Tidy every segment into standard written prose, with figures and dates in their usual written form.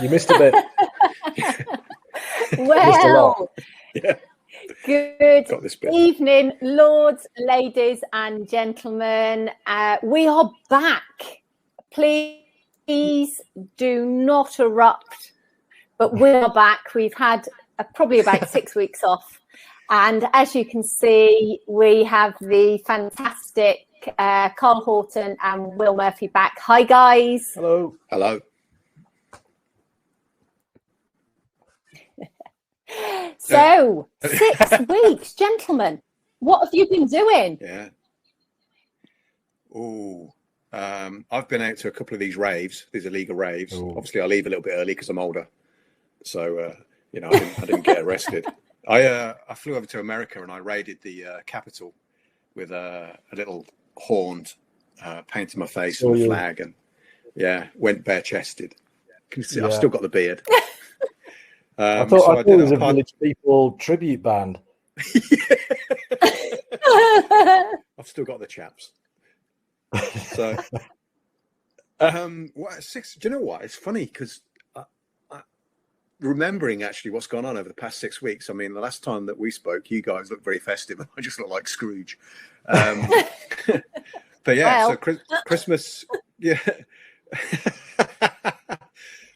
You missed a bit. Well, Yeah. good evening, lords, ladies, and gentlemen. We are back. Please do not erupt, but we are back. We've had probably about 6 weeks off. And as you can see, we have the fantastic Carl Horton and Will Murphy back. Hi, guys. Hello. Hello. So, 6 weeks, gentlemen. What have you been doing? Yeah. Oh, I've been out to a couple of these raves, these illegal raves. Ooh. Obviously, I leave a little bit early because I'm older. So, I didn't get arrested. I flew over to America and I raided the Capitol with a little horned, painted my face on a flag, and went bare chested. Can you see? I've still got the beard. I thought it was a Village People tribute band. I've still got the chaps. So, do you know what? It's funny because remembering actually what's gone on over the past 6 weeks. I mean, the last time that we spoke, you guys looked very festive, and I just look like Scrooge. But yeah, so Christmas, yeah.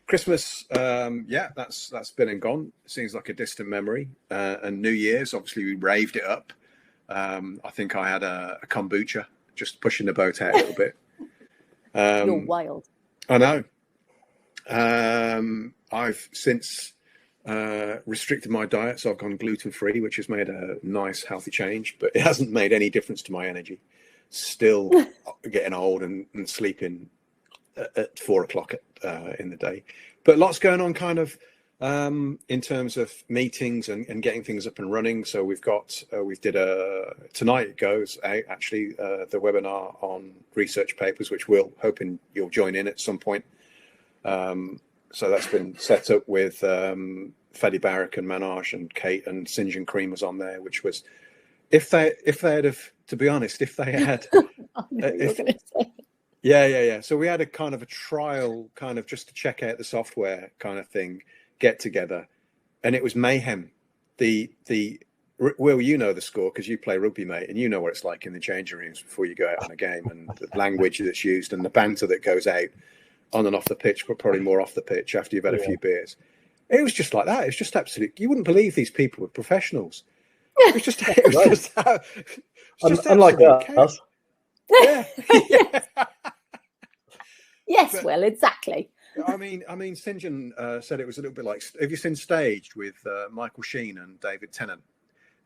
Christmas, that's been and gone. Seems like a distant memory. And New Year's, obviously, we raved it up. I think I had a kombucha, just pushing the boat out a little bit. You're wild. I know. I've since restricted my diet, so I've gone gluten-free, which has made a nice, healthy change, but it hasn't made any difference to my energy. Still getting old and sleeping at 4 o'clock in the day, but lots going on kind of in terms of meetings and getting things up and running. So we've did tonight it goes out actually the webinar on research papers, which we'll hoping you'll join in at some point. So that's been set up with Fadi Barak and Manoj and Kate and St John Cream was on there, which was if they had to be honest, if they had Yeah. So we had a kind of a trial, kind of just to check out the software kind of thing, get together, and it was mayhem. Will, you know the score because you play rugby, mate, and you know what it's like in the changing rooms before you go out on a game, and the language that's used and the banter that goes out on and off the pitch, but probably more off the pitch after you've had a few beers. It was just like that. It's just absolute. You wouldn't believe these people were professionals. It was just unlike us. Yeah. Yes, but, well, exactly. I mean, St John said it was a little bit like, have you seen Staged with Michael Sheen and David Tennant?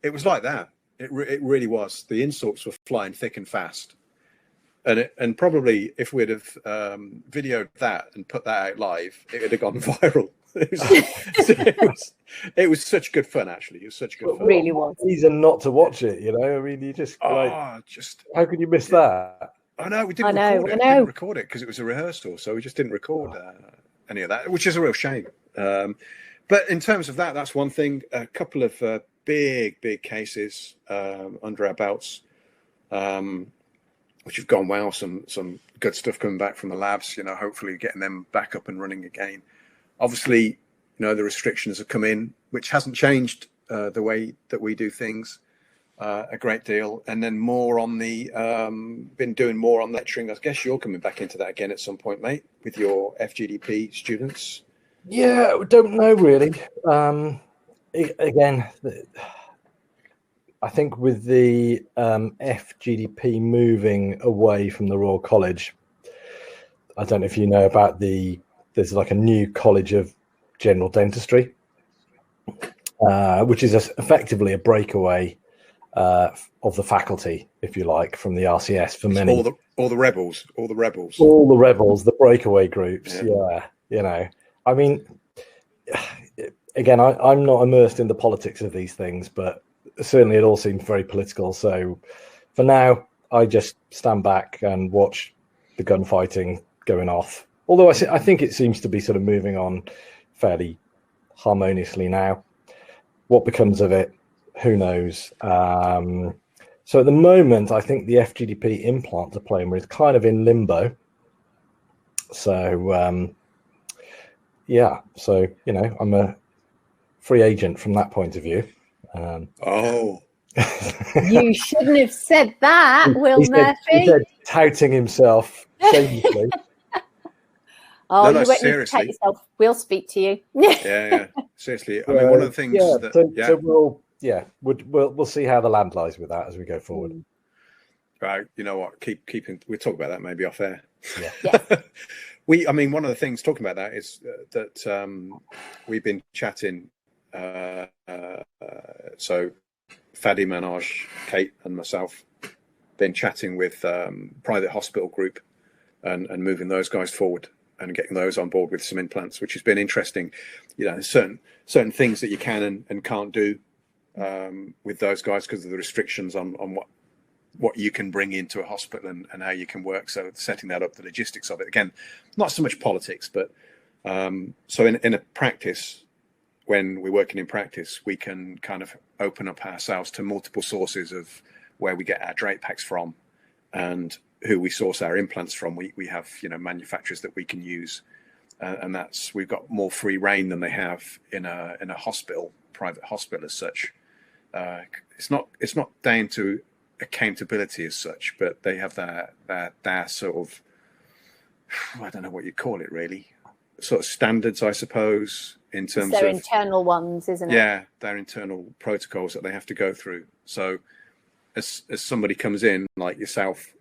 It was like that. It really was. The insults were flying thick and fast. And probably if we'd have videoed that and put that out live, it would have gone viral. It was such good fun, actually. It was such good fun. It really was. Reason not to watch it, you know? I mean, you just how could you miss that? I know, we didn't record it because it was a rehearsal, so we just didn't record any of that, which is a real shame. But in terms of that, that's one thing. A couple of big cases under our belts, which have gone well. Some good stuff coming back from the labs, hopefully getting them back up and running again. Obviously, the restrictions have come in, which hasn't changed the way that we do things. A great deal, and then more on the been doing more on lecturing. I guess you're coming back into that again at some point, mate, with your FGDP students. Yeah, don't know really. Again, I think with the FGDP moving away from the Royal College, I don't know if you know about there's like a new College of General Dentistry, which is effectively a breakaway of the faculty, if you like, from the RCS for many. All the rebels, the breakaway groups. Yeah. I mean, again, I'm not immersed in the politics of these things, but certainly it all seems very political. So for now, I just stand back and watch the gunfighting going off. Although I think it seems to be sort of moving on fairly harmoniously now. What becomes of it? Who knows? So at the moment, I think the FGDP implant diploma is kind of in limbo. So, yeah, so I'm a free agent from that point of view. You shouldn't have said that, Will Murphy. He said, touting himself shamelessly. Oh, no, you won't need to take yourself. We'll speak to you. yeah, seriously. I mean, one of the things so we'll see how the land lies with that as we go forward. Right, you know what? Keeping. We'll talk about that maybe off air. Yeah. I mean, one of the things talking about that is that we've been chatting. So Fadi Manaj, Kate, and myself been chatting with private hospital group and moving those guys forward and getting those on board with some implants, which has been interesting. Certain things that you can and can't do with those guys because of the restrictions on what you can bring into a hospital and how you can work. So setting that up, the logistics of it, again, not so much politics, but so in a practice, when we're working in practice, we can kind of open up ourselves to multiple sources of where we get our drape packs from and who we source our implants from. We have manufacturers that we can use, and we've got more free reign than they have in a hospital, private hospital as such. It's not down to accountability as such, but they have their sort of, I don't know what you call it really, sort of standards, I suppose, in terms of their internal ones, isn't it? Yeah, their internal protocols that they have to go through. So as somebody comes in like yourself,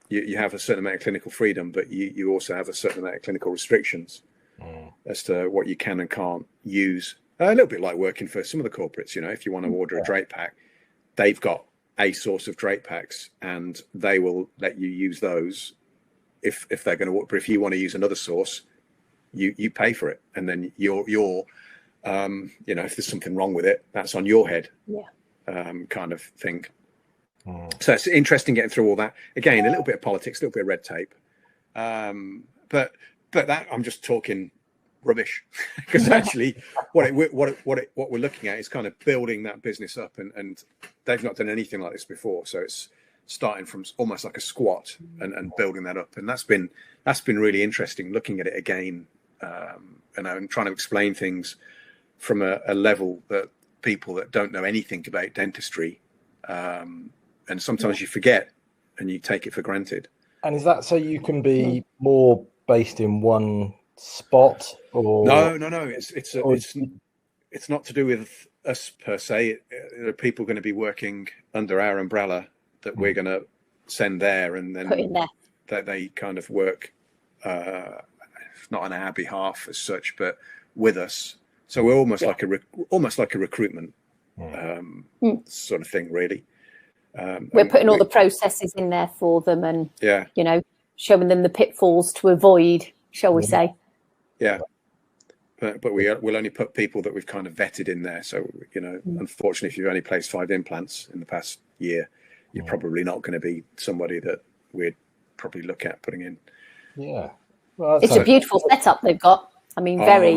you have a certain amount of clinical freedom, but you also have a certain amount of clinical restrictions as to what you can and can't use. A little bit like working for some of the corporates, if you want to order a drape pack, they've got a source of drape packs and they will let you use those if they're going to. But if you want to use another source, you pay for it, and then you're if there's something wrong with it, that's on your head. Kind of thing. So it's interesting getting through all that. Again, a little bit of politics, a little bit of red tape, but that I'm just talking rubbish because actually what we're looking at is kind of building that business up, and they've not done anything like this before, so it's starting from almost like a squat and building that up, and that's been really interesting looking at it again, and trying to explain things from a level that people that don't know anything about dentistry, and sometimes you forget and you take it for granted. And is that so you can be more based in one spot, or no, it's not to do with us per se. There are people going to be working under our umbrella that we're going to send there, and then that they kind of work not on our behalf as such, but with us. So we're almost like a recruitment sort of thing, really. We're putting all the processes in there for them, and showing them the pitfalls to avoid, shall we say? Yeah, but we'll only put people that we've kind of vetted in there. So unfortunately, if you've only placed 5 implants in the past year, you're probably not going to be somebody that we'd probably look at putting in. Yeah, well, it's a beautiful setup they've got. I mean, very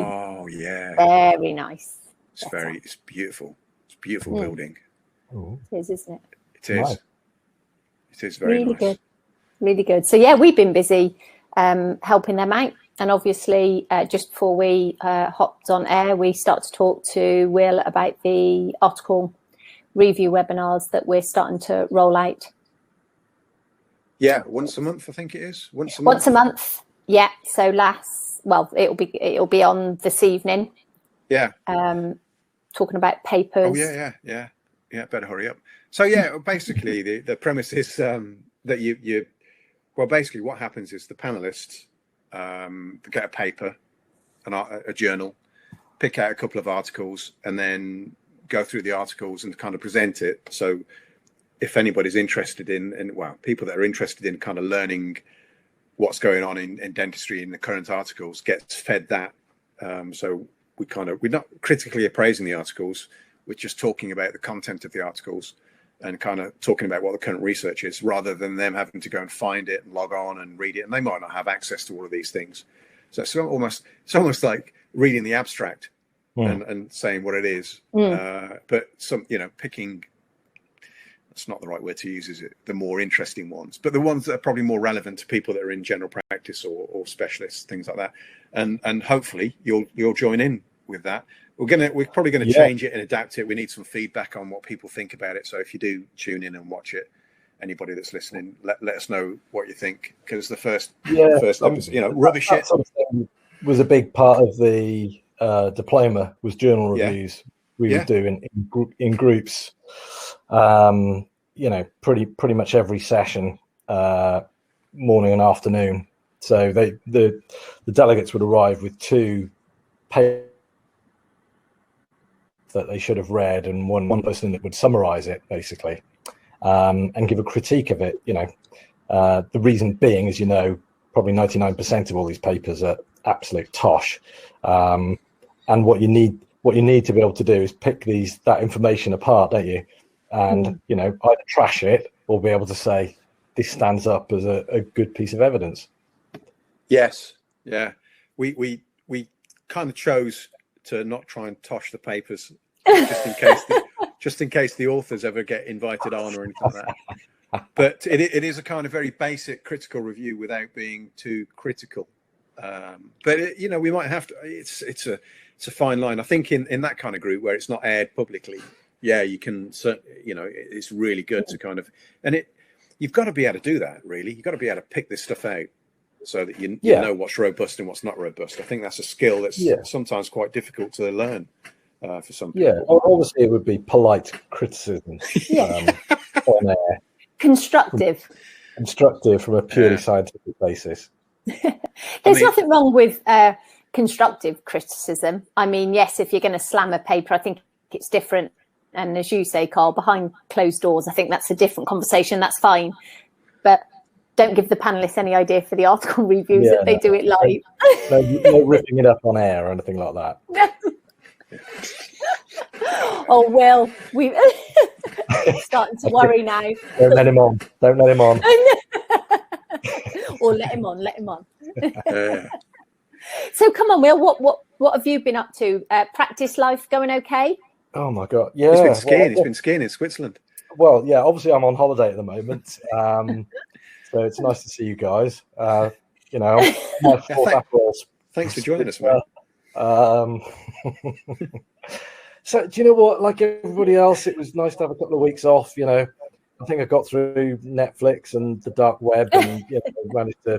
nice. It's beautiful. It's a beautiful building. It is, isn't it? It is. Nice. It is very nice. Good. Really good. So yeah, we've been busy helping them out. And obviously, just before we hopped on air, we start to talk to Will about the article review webinars that we're starting to roll out. Yeah, once a month, I think it is. Once a month. Yeah. So it'll be on this evening. Yeah. Talking about papers. Oh yeah. Better hurry up. So yeah, basically the premise is that basically what happens is the panelists get a paper, a journal, pick out a couple of articles, and then go through the articles and kind of present it. So if anybody's interested people that are interested in kind of learning what's going on in dentistry in the current articles gets fed that. So we're not critically appraising the articles. We're just talking about the content of the articles and kind of talking about what the current research is, rather than them having to go and find it and log on and read it. And they might not have access to all of these things. So it's almost like reading the abstract and saying what it is. But picking, That's not the right word to use, is it? The more interesting ones, but the ones that are probably more relevant to people that are in general practice or specialists, things like that. And hopefully you'll join in with that. We're probably gonna change it and adapt it. We need some feedback on what people think about it. So if you do tune in and watch it, anybody that's listening, let us know what you think, because the first episode, rubbish that sort of thing was a big part of the diploma, was journal reviews. We would do in groups, pretty much every session, morning and afternoon. So the delegates would arrive with 2 papers that they should have read, and one person that would summarize it basically, and give a critique of it. The reason being, as you know, probably 99% of all these papers are absolute tosh, and what you need to be able to do is pick that information apart, don't you? And either trash it or be able to say this stands up as a good piece of evidence. Yes, yeah. We kind of chose to not try and tosh the papers, just in case the authors ever get invited on or anything like that. But it is a kind of very basic critical review without being too critical. But we might have to. It's a fine line. I think in that kind of group where it's not aired publicly, you can. It's really good to kind of, and you've got to be able to do that. Really, you've got to be able to pick this stuff out so that you know what's robust and what's not robust. I think that's a skill that's sometimes quite difficult to learn for some people. Yeah, obviously it would be polite criticism on air. Constructive from a purely scientific basis. There's nothing wrong with constructive criticism. I mean, yes, if you're going to slam a paper, I think it's different. And as you say, Carl, behind closed doors, I think that's a different conversation. That's fine. But don't give the panelists any idea for the article reviews that they do it live. No ripping it up on air or anything like that. Oh, Will, we're starting to worry now. Don't let him on. Or let him on. So come on, Will, what have you been up to? Practice life going okay? Oh my God, yeah. He's been skiing in Switzerland. Well, yeah, obviously I'm on holiday at the moment. So it's nice to see you guys. My thanks for joining us, man. So do you know what? Like everybody else, it was nice to have a couple of weeks off. I think I got through Netflix and the dark web, and managed to,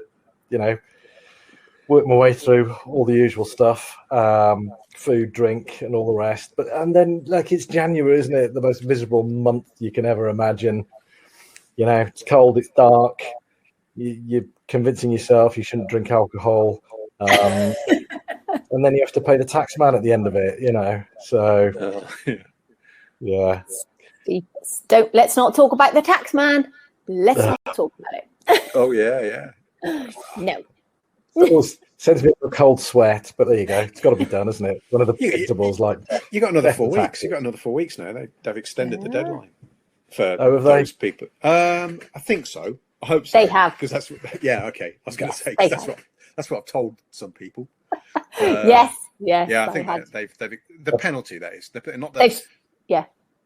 work my way through all the usual stuff, food, drink, and all the rest. And then, it's January, isn't it? The most miserable month you can ever imagine. It's cold, it's dark. You're convincing yourself you shouldn't drink alcohol. And then you have to pay the tax man at the end of it, So, yeah. Let's not talk about the tax man. Let's not talk about it. Oh yeah. No. It sends me a cold sweat, but there you go. It's got to be done, isn't it? One of the predictables, you got another 4 weeks. You got another 4 weeks now. They've extended the deadline for those people. I think so. I hope so. They have, because that's okay. I was going to say that's what I've told some people. Yes. Yeah, I think they've the penalty that is not that.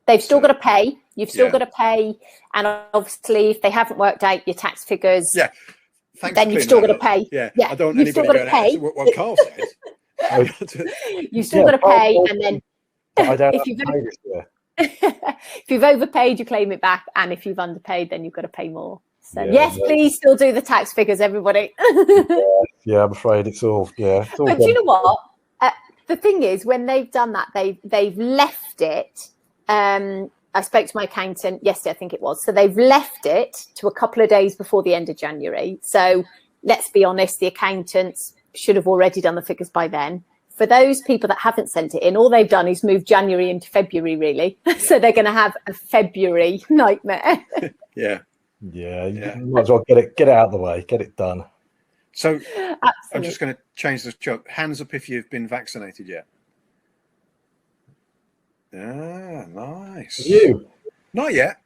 They've still got to pay. You've still got to pay, and obviously, if they haven't worked out your tax figures, then you've still got to pay. Yeah. I don't want anybody going to pay. What Carl said. You've still got to pay, and then if you've overpaid, you claim it back, and if you've underpaid, then you've got to pay more. So please still do the tax figures, everybody. Yeah, I'm afraid it's all. Yeah, it's all but do you know what? The thing is, when they've done that, they've left it. I spoke to my accountant yesterday, I think it was. So they've left it to a couple of days before the end of January. So let's be honest, the accountants should have already done the figures by then. For those people that haven't sent it in, all they've done is move January into February, really. So they're going to have a February nightmare. Yeah, you might as well get it out of the way, get it done. So I'm just going to change this joke. Hands up if you've been vaccinated yet. Ah, nice. You? Not yet.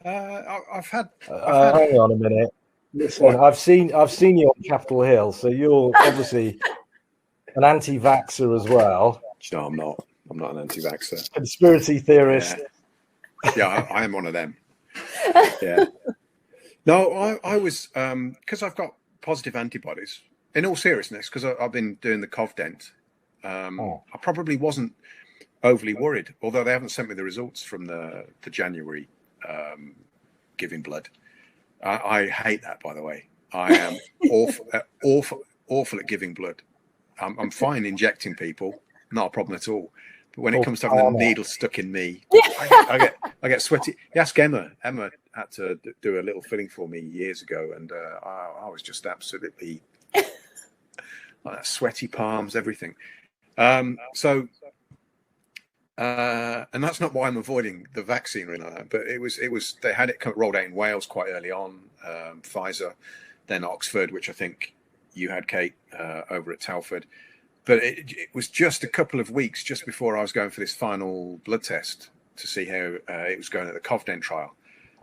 I've had. Hang on a minute. Listen, I've seen you on Capitol Hill, so you're obviously an anti-vaxxer as well. No, I'm not. I'm not an anti-vaxxer. Conspiracy theorist. Yeah, I am one of them. Yeah. No, I was because I've got positive antibodies. In all seriousness, because I've been doing the Covdent, I probably wasn't overly worried. Although they haven't sent me the results from the January giving blood. I hate that, by the way. I am awful at giving blood. I'm fine injecting people, not a problem at all. But when it comes to having a needle stuck in me, I get sweaty. Ask Emma. Emma had to do a little filling for me years ago, and I was just absolutely sweaty palms, everything. And that's not why I'm avoiding the vaccine or anything like that. But it was they had it rolled out in Wales quite early on, Pfizer, then Oxford, which I think you had, Kate, over at Telford. But it was just a couple of weeks just before I was going for this final blood test to see how it was going at the Covdent trial.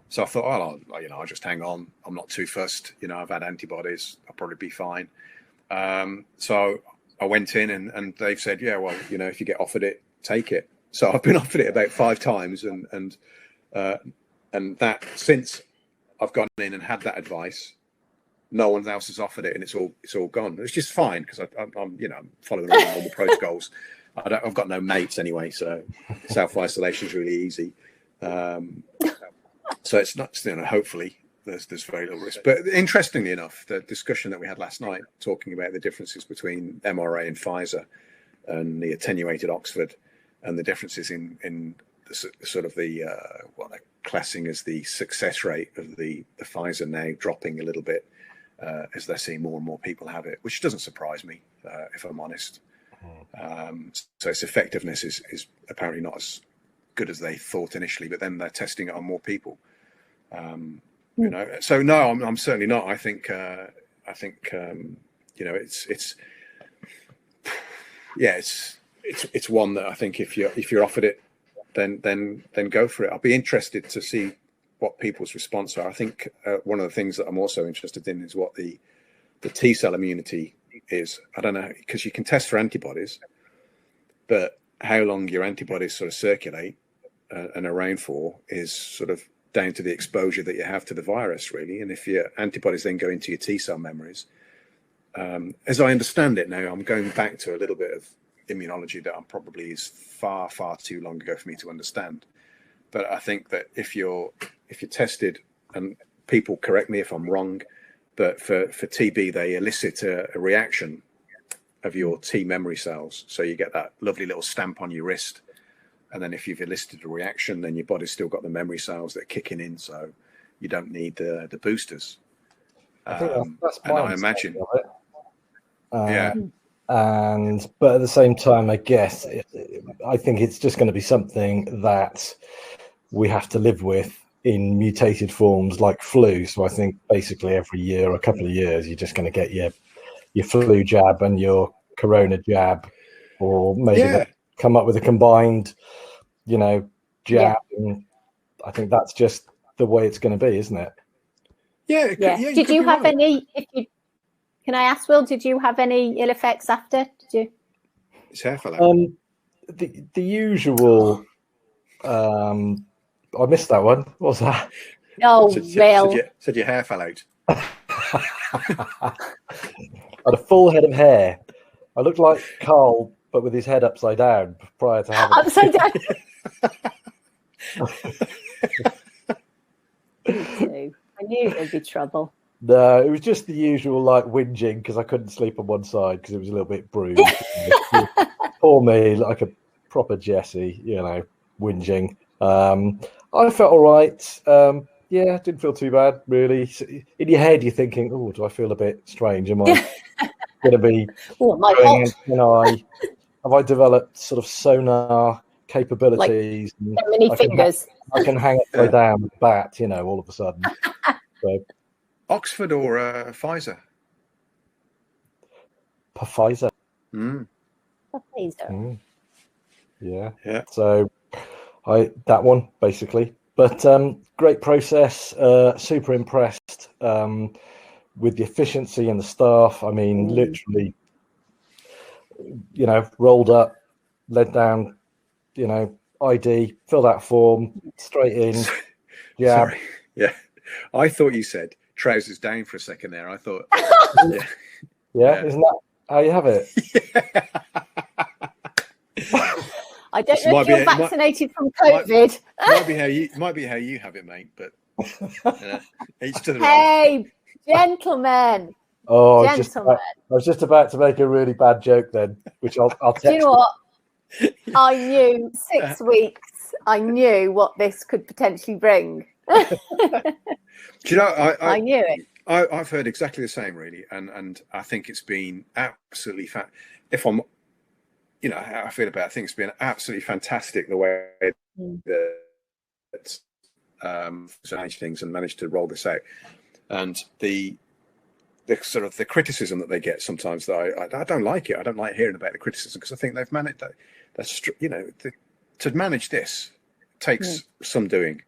So I thought, I'll just hang on. I'm not too fussed. I've had antibodies. I'll probably be fine. So I went in and they've said, yeah, well, if you get offered it, take it. So I've been offered it about 5 times, and that since I've gone in and had that advice, no one else has offered it, and it's all gone. It's just fine because I'm following all the protocols. I've got no mates anyway, so self-isolation is really easy. So it's not, hopefully there's very little risk. But interestingly enough, the discussion that we had last night talking about the differences between mRNA and Pfizer and the attenuated Oxford, and the differences in the sort of what they're classing as the success rate of the Pfizer now dropping a little bit as they're seeing more and more people have it, which doesn't surprise me, if I'm honest. So its effectiveness is apparently not as good as they thought initially, but then they're testing it on more people. So no, I'm certainly not. I think it's one that I think if you're offered it, then go for it. I'll be interested to see what people's response are. I think one of the things that I'm also interested in is what the T cell immunity is. I don't know, because you can test for antibodies, but how long your antibodies sort of circulate and around for is sort of down to the exposure that you have to the virus, really. And if your antibodies then go into your T cell memories, as I understand it now, I'm going back to a little bit of immunology that probably is far, far too long ago for me to understand. But I think that if you're tested, and people correct me if I'm wrong, but for TB, they elicit a reaction of your T memory cells. So you get that lovely little stamp on your wrist. And then if you've elicited a reaction, then your body's still got the memory cells that are kicking in. So you don't need the boosters. I think that's and I imagine. Yeah. But at the same time, I guess I think it's just going to be something that we have to live with in mutated forms like flu. So I think basically every year or a couple of years, you're just going to get your flu jab and your corona jab, or maybe come up with a combined, jab. Yeah. And I think that's just the way it's going to be, isn't it? Yeah. Did you have any? Can I ask, Will? Did you have any ill effects after? Did you? His hair fell out. The usual. I missed that one. What was that? Oh, Will. Said your hair fell out. I had a full head of hair. I looked like Carl, but with his head upside down prior to having upside down. I knew there'd be trouble. No, it was just the usual whinging because I couldn't sleep on one side because it was a little bit bruised. Poor me, like a proper Jesse, whinging. I felt all right. Didn't feel too bad, really. In your head, you're thinking, "Oh, do I feel a bit strange? Am I going to be? Have I developed sort of sonar capabilities? Like many fingers. I can hang upside down with a bat, all of a sudden." So, Oxford or Pfizer? Pfizer. Pfizer. Yeah. So that one basically, but great process. Super impressed with the efficiency and the staff. I mean, literally, rolled up, led down, ID, fill that form, straight in. Yeah. Sorry. Yeah. I thought you said trousers down for a second there. I thought, yeah. Isn't that how you have it? I don't know if you're vaccinated from COVID. Might be how you have it, mate. But each to the right. Hey, gentlemen. Oh, gentlemen. I was just about to make a really bad joke then, which I'll text. Do you know what? I knew 6 weeks. I knew what this could potentially bring. Do you know? I knew it. I've heard exactly the same, really, and I think it's been absolutely if I'm, how I feel about it, I think it's been absolutely fantastic the way that managed things and managed to roll this out, and the sort of the criticism that they get sometimes that I don't like it. I don't like hearing about the criticism because I think they've managed that. That's to manage this takes some doing.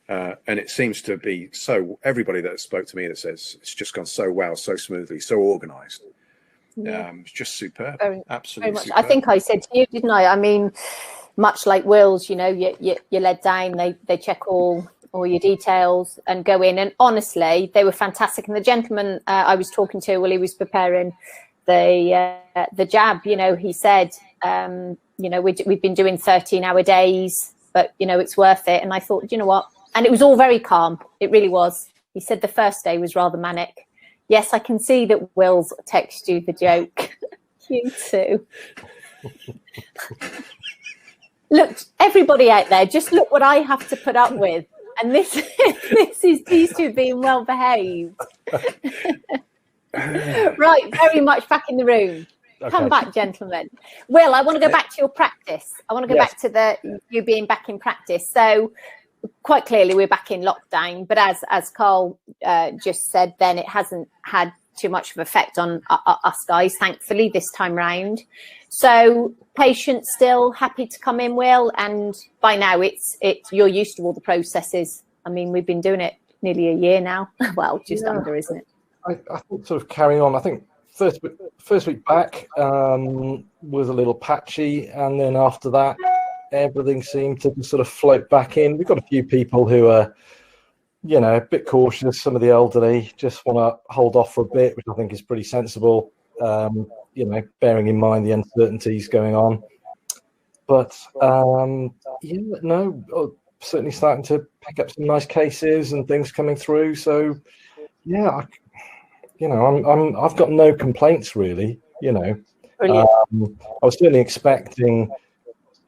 And it seems to be so. Everybody that spoke to me that says it's just gone so well, so smoothly, so organised. It's just superb. Absolutely very superb. I think I said to you, didn't I? I mean, much like Will's, you're led down. They check all your details and go in. And honestly, they were fantastic. And the gentleman I was talking to while he was preparing the jab, he said, we've been doing 13-hour days, but it's worth it. And I thought, you know what? And it was all very calm. It really was. He said the first day was rather manic. Yes, I can see that Will's texted you the joke. You too. Look, everybody out there, just look what I have to put up with. And this is these two being well behaved. Right, very much back in the room. Okay. Come back, gentlemen. Will, I want to go back to your practice. I want to go back to you being back in practice. So quite clearly we're back in lockdown, but as Carl just said, then it hasn't had too much of effect on us guys, thankfully, this time round. So patients still happy to come in, Will, and by now it's you're used to all the processes. I mean, we've been doing it nearly a year now. Well, just under, isn't it? I think sort of carrying on. I think first week back was a little patchy, and then after that everything seemed to sort of float back in. We've got a few people who are, a bit cautious. Some of the elderly just want to hold off for a bit, which I think is pretty sensible, bearing in mind the uncertainties going on. But, certainly starting to pick up some nice cases and things coming through. So, yeah, I've got no complaints, really, I was certainly expecting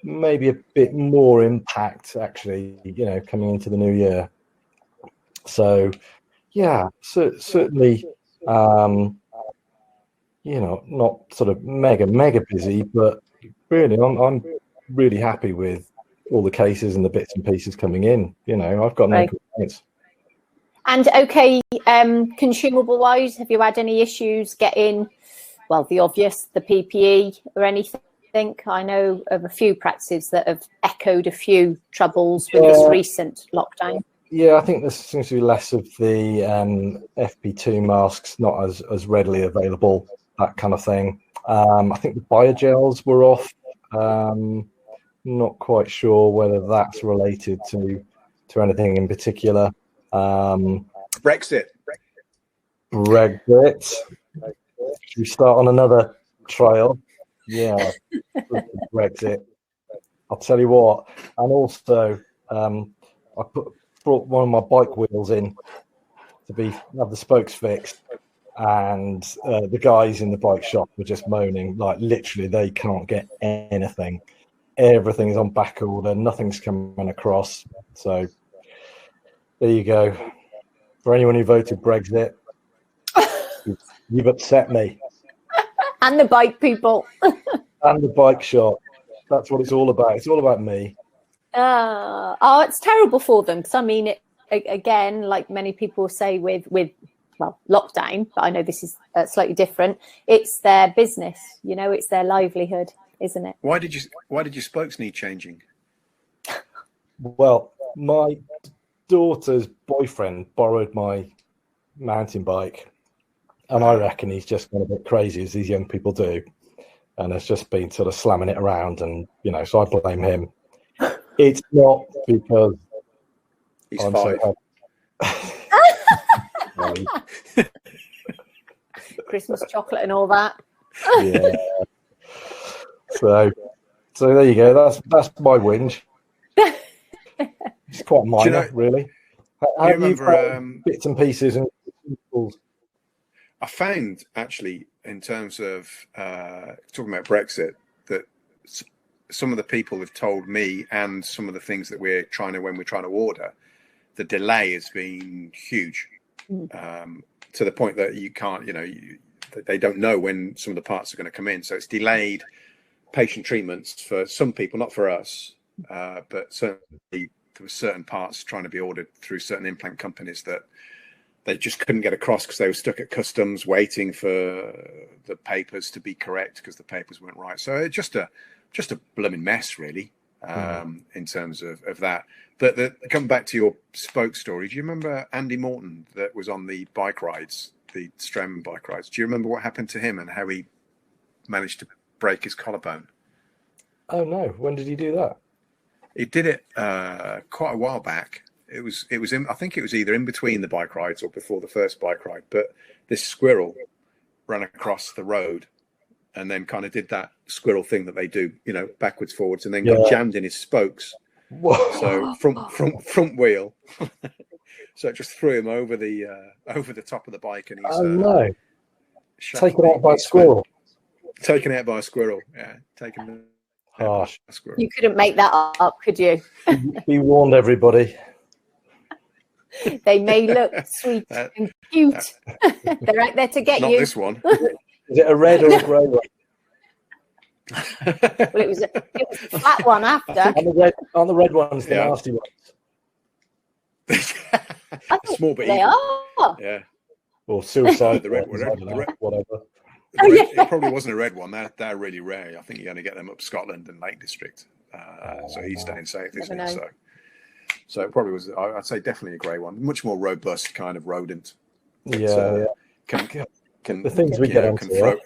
maybe a bit more impact, actually, coming into the new year. So, yeah, certainly, not sort of mega busy, but really, I'm really happy with all the cases and the bits and pieces coming in. I've got no complaints. And okay, consumable-wise, have you had any issues getting, the obvious, the PPE or anything? I know of a few practices that have echoed a few troubles with this recent lockdown. Yeah, I think there seems to be less of the FP2 masks, not as readily available, that kind of thing. I think the biogels were off. Not quite sure whether that's related to anything in particular. Brexit. Should we start on another trial? Yeah, Brexit. I'll tell you what. And also, I brought one of my bike wheels in to have the spokes fixed, and the guys in the bike shop were just moaning, like literally they can't get anything. Everything's on back order. Nothing's coming across. So there you go. For anyone who voted Brexit, you've upset me. And the bike people. And the bike shop. That's what it's all about. It's all about me. It's terrible for them. Because I mean, again, like many people say with lockdown, but I know this is slightly different. It's their business, it's their livelihood, isn't it? Why did your spokes need changing? Well, my daughter's boyfriend borrowed my mountain bike. And I reckon he's just gone a bit crazy, as these young people do, and has just been sort of slamming it around, and so I blame him. It's not because he's five. Christmas chocolate and all that. Yeah. So there you go. That's my whinge. It's quite minor, really. How do you remember bits and pieces and tools? I found actually, in terms of talking about Brexit, that some of the people have told me, and some of the things that when we're trying to order, the delay has been huge, to the point that you can't, they don't know when some of the parts are going to come in. So it's delayed patient treatments for some people, not for us, but certainly there were certain parts trying to be ordered through certain implant companies that they just couldn't get across because they were stuck at customs waiting for the papers to be correct because the papers weren't right. So it's just a blooming mess, really, in terms of that. But come back to your spoke story. Do you remember Andy Morton that was on the bike rides, the Straumann bike rides? Do you remember what happened to him and how he managed to break his collarbone? Oh no! When did he do that? He did it quite a while back. It was I think it was either in between the bike rides or before the first bike ride. But this squirrel ran across the road and then kind of did that squirrel thing that they do, backwards, forwards, and then got jammed in his spokes. Whoa. So front wheel. So it just threw him over the top of the bike, and he's taken out by a squirrel. Taken out by a squirrel. Yeah, taken. Harsh. You couldn't make that up, could you? Be warned, everybody. They may look sweet and cute. They're out there to get Not you. This one. Is it a red or a grey one? Well, it was a flat one after. On the red ones, the nasty ones. Small but they are. Yeah. Or suicide. The red, whatever. It probably wasn't a red one. They're really rare. I think you only get them up Scotland and Lake District. So he's staying safe, isn't he? So it probably was. I'd say definitely a grey one. Much more robust kind of rodent. Yeah. Can the things we get into.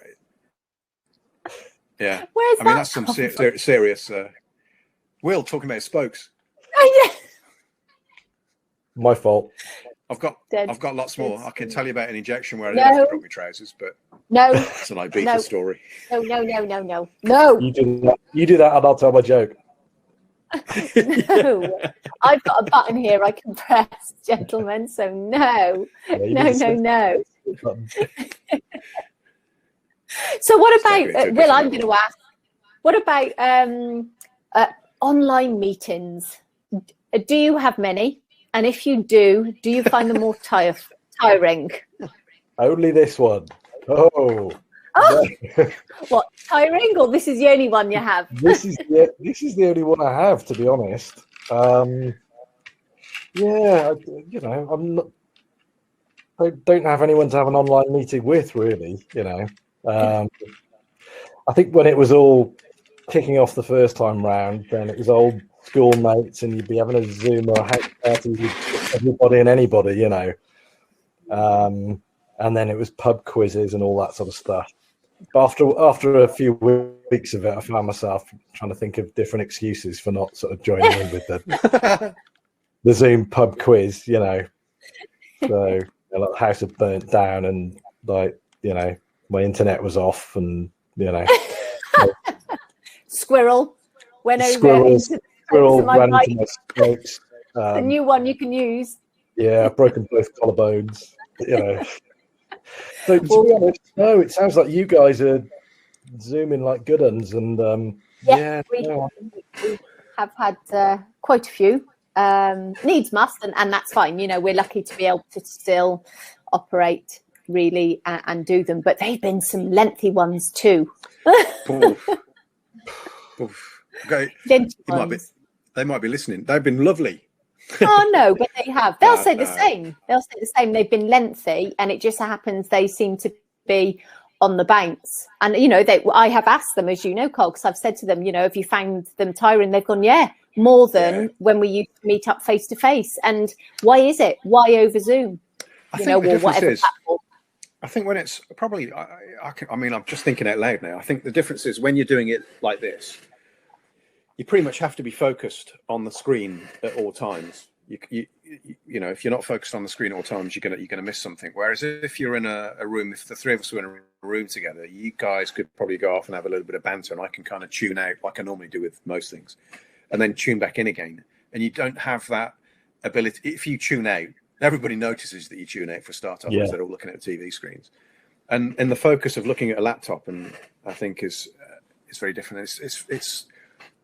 Yeah. Where's that's some serious. Will talking about spokes. Oh yeah. My fault. I've got lots more. I can tell you about an injection where I didn't have to drop my trousers, but it's an Ibiza story. No. You do that, and I'll tell my joke. No, I've got a button here I can press, gentlemen. So no. So what about Will? I'm going to ask. What about online meetings? Do you have many? And if you do you find them more tiring? Only this one. Oh. What, tiring, or this is the only one you have? This is the only one I have, to be honest. I don't have anyone to have an online meeting with, really. I think when it was all kicking off the first time round, then it was old schoolmates, and you'd be having a Zoom or a house party with everybody and anybody, and then it was pub quizzes and all that sort of stuff. But after a few weeks of it, I found myself trying to think of different excuses for not sort of joining in with the Zoom pub quiz, So the house had burnt down, and my internet was off, and Squirrel went Squirrel ran into my spokes. A new one you can use. Yeah, I've broken both collarbones. So to be honest, no, it sounds like you guys are zooming like good uns, and we have had quite a few. Needs must, and that's fine. We're lucky to be able to still operate really and do them, but they've been some lengthy ones too. Okay, they might be listening. They've been lovely. Oh no, but they have. They'll say the same. They've been lengthy, and it just happens they seem to be on the bounce. And I have asked them, as you know, Cole, because I've said to them, have you found them tiring? They've gone, more than when we used to meet up face to face. And why is it? Why over Zoom? I think the difference is, I think when it's probably, I'm just thinking out loud now. I think the difference is when you're doing it like this, you pretty much have to be focused on the screen at all times. You know, if you're not focused on the screen at all times, you're gonna miss something. Whereas if you're in a room, if the three of us were in a room together, you guys could probably go off and have a little bit of banter, and I can kind of tune out like I normally do with most things, and then tune back in again. And you don't have that ability. If you tune out, everybody notices that you tune out for a start-up because they're all looking at the TV screens. And the focus of looking at a laptop, and I think is very different. It's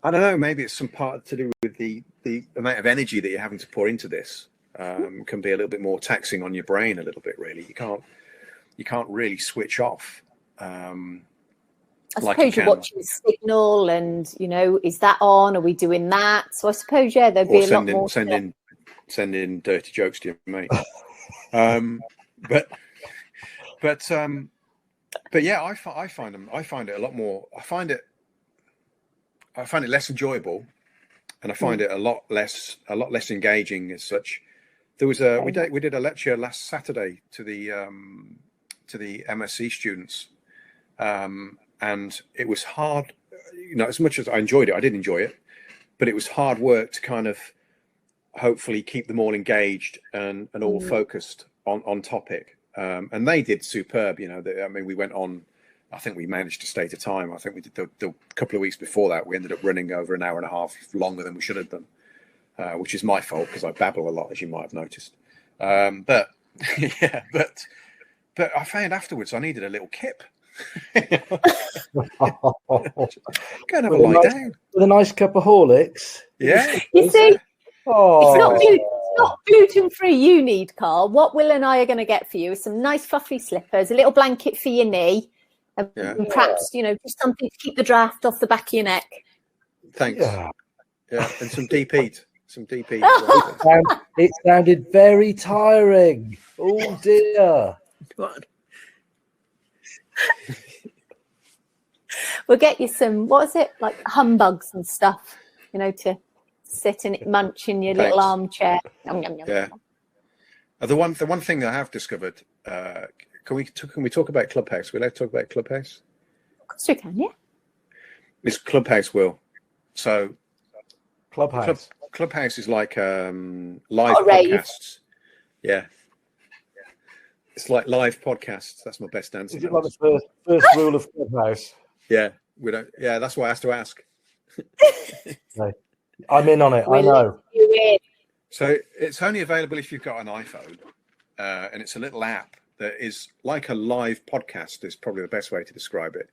I don't know, maybe it's some part to do with the amount of energy that you're having to pour into this. Can be a little bit more taxing on your brain a little bit, really. You can't really switch off. I suppose you're watching Signal, and you know, is that on? Are we doing that? So I suppose there'd be a lot more. Send in dirty jokes to your mate. But yeah, I find it a lot more. I find it less enjoyable, and I find it a lot less engaging as such. There was we did a lecture last Saturday to the MSc students, and it was hard. You know, as much as I enjoyed it, I did enjoy it, but it was hard work to kind of hopefully keep them all engaged and all focused on topic. And they did superb. You know, I mean, we went on. I think we managed to stay to time. I think we did the couple of weeks before that. We ended up running over an hour and a half longer than we should have done, which is my fault because I babble a lot, as you might have noticed. But I found afterwards I needed a little kip. Go and have a lie down with a nice cup of Horlicks. Yeah, you see, it's not gluten-free you need, Carl. What Will and I are going to get for you is some nice fluffy slippers, a little blanket for your knee, and perhaps, you know, just something to keep the draft off the back of your neck. Thanks. Yeah, and some deep heat. Some deep heat. It sounded very tiring. Oh dear. What? We'll get you some, what is it, like humbugs and stuff, you know, to sit and munch in your little armchair. Yum, yum, yum. Yeah. The one thing that I have discovered, can we talk about Clubhouse? Will I talk about Clubhouse? Of course we can, yeah. It's Clubhouse, Will. So Clubhouse. Clubhouse is like live podcasts. Yeah. It's like live podcasts. That's my best answer. Is it like the first rule of Clubhouse? Yeah, we don't. Yeah, that's why I have to ask. No. I'm in on it. I know. So it's only available if you've got an iPhone, and it's a little app that is like a live podcast. Is probably the best way to describe it.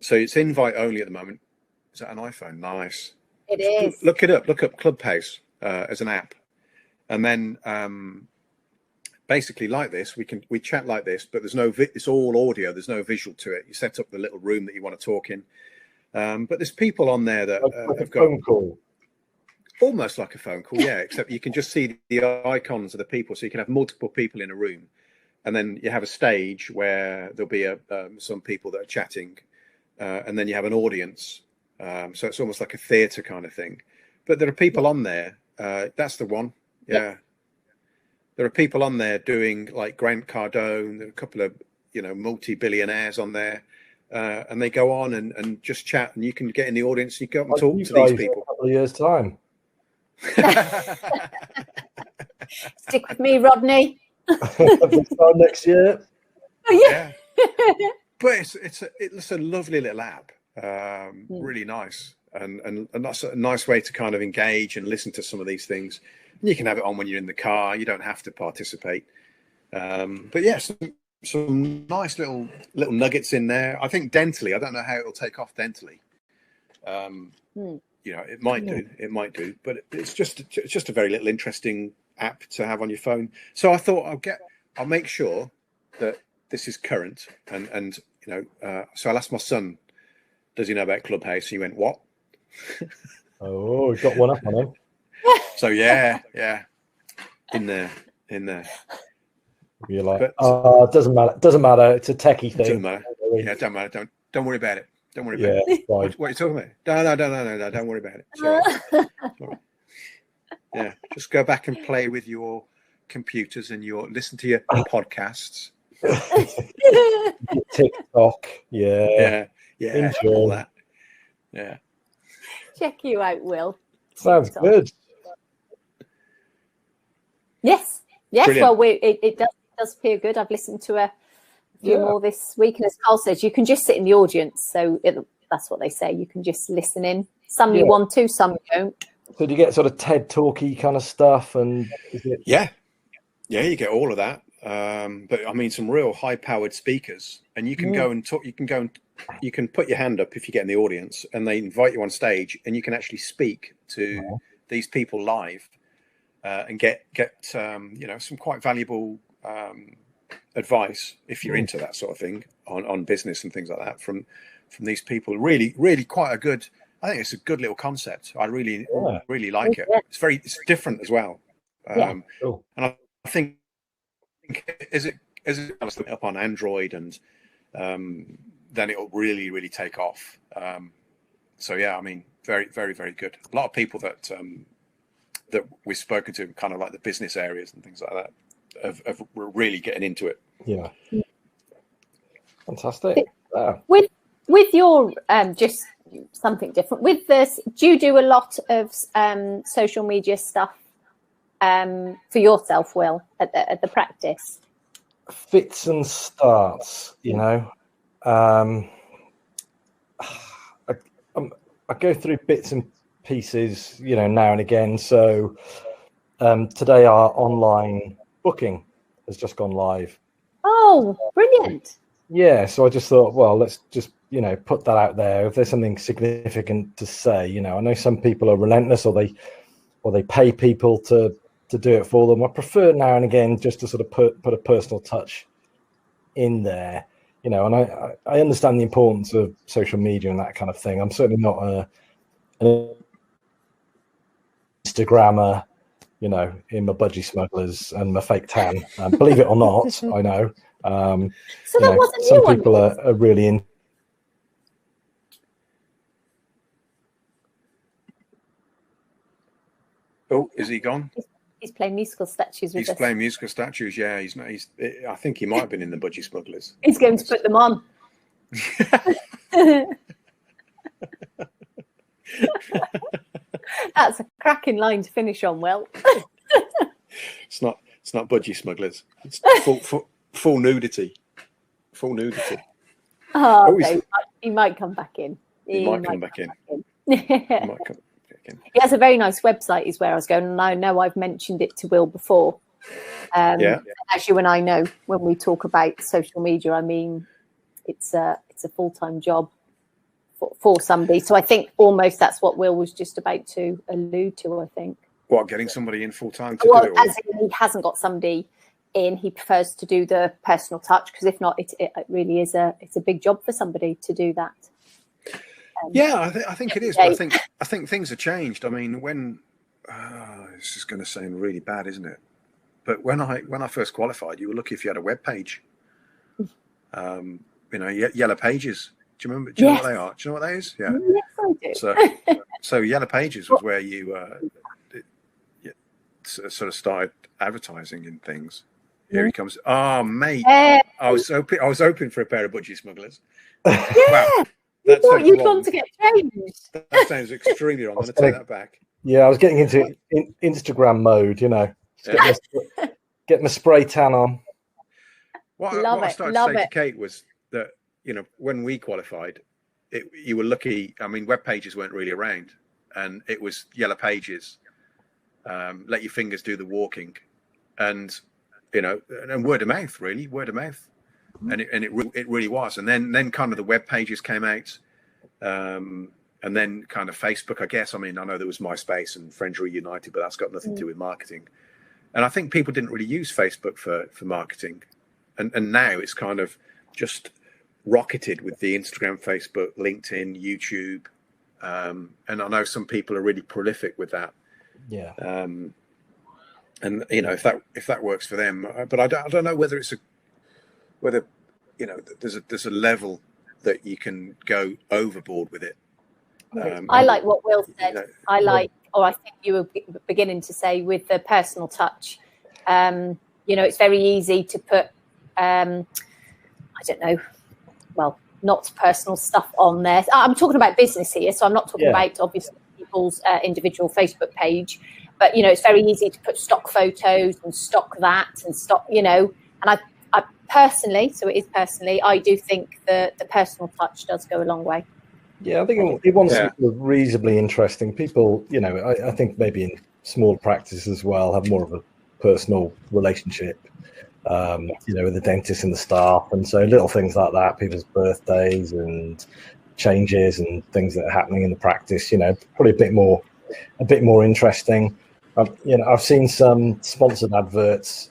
So it's invite only at the moment. Is that an iPhone? Nice. It is. Look it up. Look up Clubhouse as an app, and then basically like this, we chat like this, but there's no. It's all audio. There's no visual to it. You set up the little room that you want to talk in, but there's people on there that have got phone call. Almost like a phone call, yeah. Except you can just see the icons of the people, so you can have multiple people in a room, and then you have a stage where there'll be some people that are chatting, and then you have an audience. So it's almost like a theatre kind of thing. But there are people on there. That's the one. Yeah. There are people on there doing like Grant Cardone. There are a couple of multi-billionaires on there, and they go on and just chat, and you can get in the audience. You go up and talk to these people. In a couple of years' time. Stick with me, Rodney. Next year. Oh, yeah. But it's a lovely little app. Really nice, and that's a nice way to kind of engage and listen to some of these things. And you can have it on when you're in the car. You don't have to participate. But yeah, some nice little nuggets in there. I think dentally, I don't know how it'll take off dentally. It might do, but it's just a very little interesting app to have on your phone. So I thought I'll make sure that this is current, and so I'll ask my son, does he know about Clubhouse? He went, what? Oh, he got one up on him. So yeah, in there. You're like, it doesn't matter. It's a techie thing. Doesn't matter. Yeah, don't matter. Don't worry about it. Don't worry about it. What are you talking about? No. Don't worry about it. It's all right. Yeah, just go back and play with your computers and listen to your podcasts. TikTok. Yeah. Enjoy all that. Yeah. check you out, Will. Sounds good. Yes. Brilliant. Well, it does appear good. I've listened to a few more this week, and as Carl says, you can just sit in the audience. So that's what they say. You can just listen in. Some you want to, some you don't. So do you get sort of TED Talky kind of stuff? And yeah, you get all of that. But I mean, some real high-powered speakers, and you can go and talk. You can put your hand up if you get in the audience, and they invite you on stage, and you can actually speak to these people live, and get some quite valuable advice if you're into that sort of thing on business and things like that from these people. Really quite a good. I think it's a good little concept. I really like it. It's different as well. And I think as it up on Android, and then it'll really take off. So yeah, I mean, very good. A lot of people that we've spoken to, kind of like the business areas and things like that, of really getting into it. Yeah, fantastic. With your just something different with this, do you do a lot of social media stuff for yourself, Will, at the practice? Fits and starts, I go through bits and pieces, now and again. So today our online booking has just gone live. Oh, brilliant. Yeah, so I just thought, well, let's just put that out there. If there's something significant to say, I know some people are relentless, or they pay people to do it for them. I prefer now and again just to sort of put a personal touch in there, and I understand the importance of social media and that kind of thing. I'm certainly not an Instagrammer, in my budgie smugglers and my fake tan. Believe it or not, I know. So that wasn't some people are really in. Oh, is he gone? He's playing musical statues with us. He's playing musical statues. Yeah, he's. I think he might have been in the budgie smugglers. He's going to put them on. That's a cracking line to finish on, Will. It's not budgie smugglers. It's full nudity. Full nudity. Oh, okay. He might come back in. He might come back in. He has a very nice website, is where I was going, and I know I've mentioned it to Will before. As you and I know, when we talk about social media, I mean, it's a full-time job for somebody. So I think almost that's what Will was just about to allude to, I think. What, getting somebody in full-time to do it? As in he hasn't got somebody in, he prefers to do the personal touch, because if not, it really is it's a big job for somebody to do that. I think it is. But I think things have changed. I mean, when this is going to sound really bad, isn't it? But when I first qualified, you were lucky if you had a web page. Yellow Pages. Do you remember? Do you know what they are? Do you know what that is? Yeah. Yes, I do. So Yellow Pages was where you sort of started advertising in things. Here he comes. Oh, mate! I was hoping for a pair of budgie smugglers. Yeah. Wow. You'd want to get changed. That sounds extremely wrong. I'm going to take that back. Yeah, I was getting into Instagram mode, Get my spray tan on. What I started to say to Kate was that, when we qualified, you were lucky. I mean, web pages weren't really around, and it was Yellow Pages. Let your fingers do the walking, and and word of mouth, really, and it really was. And then kind of the web pages came out, and then kind of Facebook, I guess. I mean, I know there was MySpace and Friends Reunited, but that's got nothing to do with marketing. And I think people didn't really use Facebook for marketing, and now it's kind of just rocketed with the Instagram, Facebook, LinkedIn, YouTube, and I know some people are really prolific with that. Yeah. And if that works for them, but I don't know whether there's a level that you can go overboard with it. I like what Will said. I think you were beginning to say with the personal touch. It's very easy to put, not personal stuff on there. I'm talking about business here, so I'm not talking about obviously people's individual Facebook page. But, you know, it's very easy to put stock photos and stock that and stock, you know, and I personally, so it is personally, I do think the personal touch does go a long way. Yeah, I think it wants to be reasonably interesting. People, you know, I think maybe in small practice as well, have more of a personal relationship, you know, with the dentist and the staff. And so little things like that, people's birthdays and changes and things that are happening in the practice, you know, probably a bit more interesting. You know, I've seen some sponsored adverts.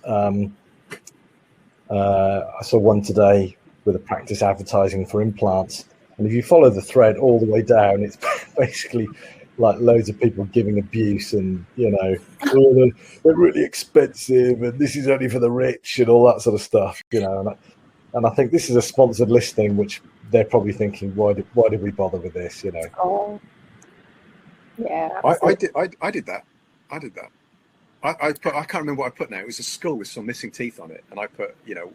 I saw one today with a practice advertising for implants. And if you follow the thread all the way down, it's basically like loads of people giving abuse and, you know, oh, they're really expensive and this is only for the rich and all that sort of stuff, you know. And I think this is a sponsored listing, which they're probably thinking, why did we bother with this, you know? Oh, yeah. I did that. I can't remember what I put now. It was a skull with some missing teeth on it, and I put, you know,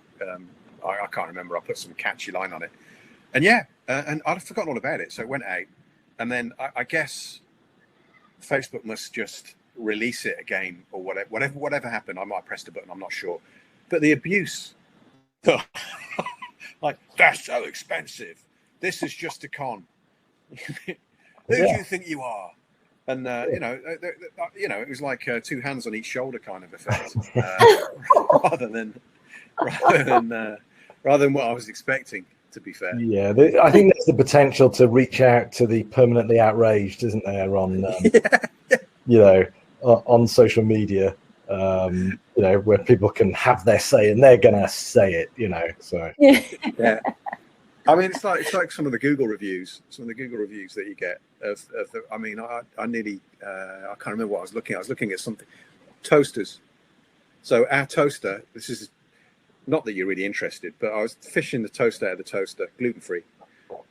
I can't remember. I put some catchy line on it, and and I'd forgotten all about it, so it went out, and then I guess Facebook must just release it again or whatever happened. I might have pressed a button. I'm not sure, but the abuse, like, that's so expensive. This is just a con. Who do you think you are? And you know, it was like 2 hands on each shoulder kind of effect, rather than what I was expecting. To be fair, yeah, I think there's the potential to reach out to the permanently outraged, isn't there? On you know, on social media, you know, where people can have their say and they're gonna say it, you know. So yeah. I mean, it's like some of the Google reviews that you get of the. I mean, I nearly I can't remember what I was looking at. I was looking at something, toasters. So our toaster. This is not that you're really interested, but I was fishing the toaster out of the toaster, gluten free,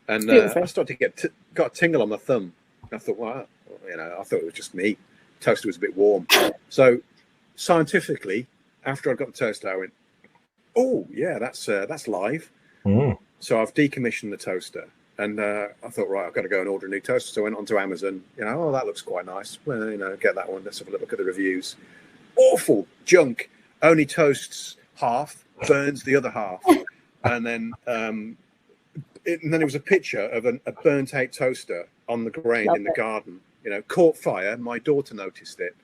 and I started to got a tingle on my thumb. I thought, well, you know, I thought it was just me. Toaster was a bit warm. So scientifically, after I got the toaster, I went, oh yeah, that's live. Mm. So I've decommissioned the toaster, and I thought, right, I've got to go and order a new toaster. So I went onto Amazon. You know, oh, that looks quite nice. Well, you know, get that one. Let's have a look at the reviews. Awful junk. Only toasts half, burns the other half, and then there was a picture of a burnt out toaster on the ground in the garden. You know, caught fire. My daughter noticed it.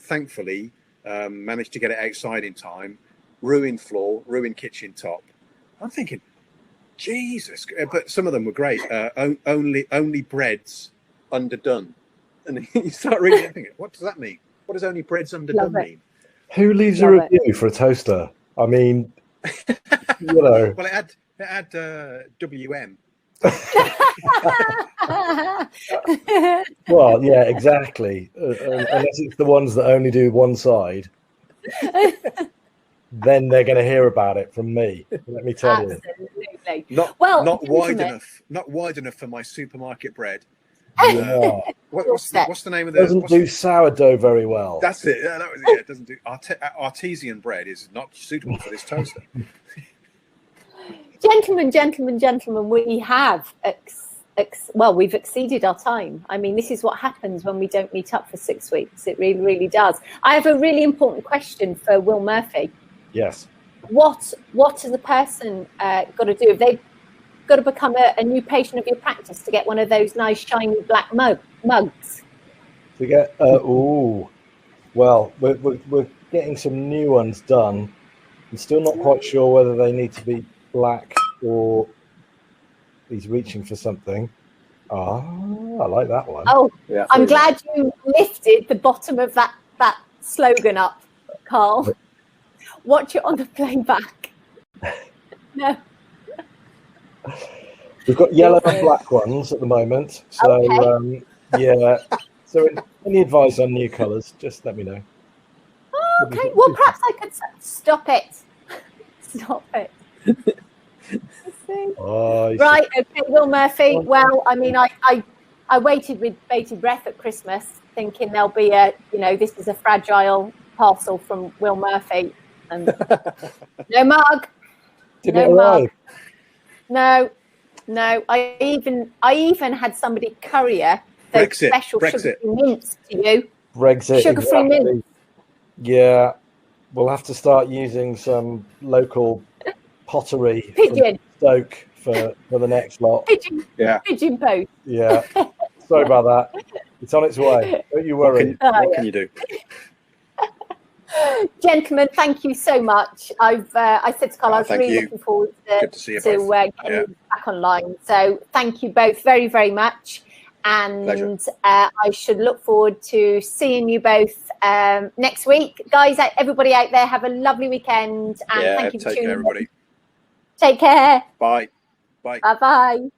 Thankfully, managed to get it outside in time. Ruined floor, ruined kitchen top. I'm thinking, Jesus, but some of them were great. Only breads underdone, and you start reading it, thinking, what does that mean? What does only breads underdone mean? Who leaves a review for a toaster? I mean, you know. Well, it had WM. Well, yeah, exactly. Unless it's the ones that only do one side. Then they're going to hear about it from me. Let me tell you. Not wide enough. Not wide enough for my supermarket bread. Yeah. What's the name of the? Doesn't do sourdough very well. That's it. Yeah, that was it. It doesn't do artesian bread is not suitable for this toaster. Gentlemen, we have we've exceeded our time. I mean, this is what happens when we don't meet up for 6 weeks. It really, really does. I have a really important question for Will Murphy. Yes. What has a person got to do? If they've got to become a new patient of your practice to get one of those nice shiny black mugs? To get well, we're getting some new ones done. I'm still not quite sure whether they need to be black or he's reaching for something. I like that one. Oh, yeah, I'm glad you lifted the bottom of that slogan up, Carl. Watch it on the playback. No. We've got yellow and black ones at the moment. So, okay. Yeah. So any advice on new colours, just let me know. Oh, okay. Well, perhaps I could stop it. Stop it. Right. Okay, Will Murphy. Well, I mean, I waited with bated breath at Christmas, thinking there'll be this is a fragile parcel from Will Murphy, and no mug. No mug. No. I even had somebody courier those special sugar-free mints to you. Brexit. Sugar-free mints. Yeah, we'll have to start using some local pottery Pigeon. Stoke for the next lot. Pigeon post. Yeah. Sorry about that. It's on its way. Don't you worry. What can you do? Gentlemen, thank you so much. I said to Carl, I was really looking forward to getting you back online. So thank you both very, very much. And I should look forward to seeing you both next week. Guys, everybody out there, have a lovely weekend. And thank you for tuning in. Take care, everybody. Take care. Bye. Bye. Bye-bye.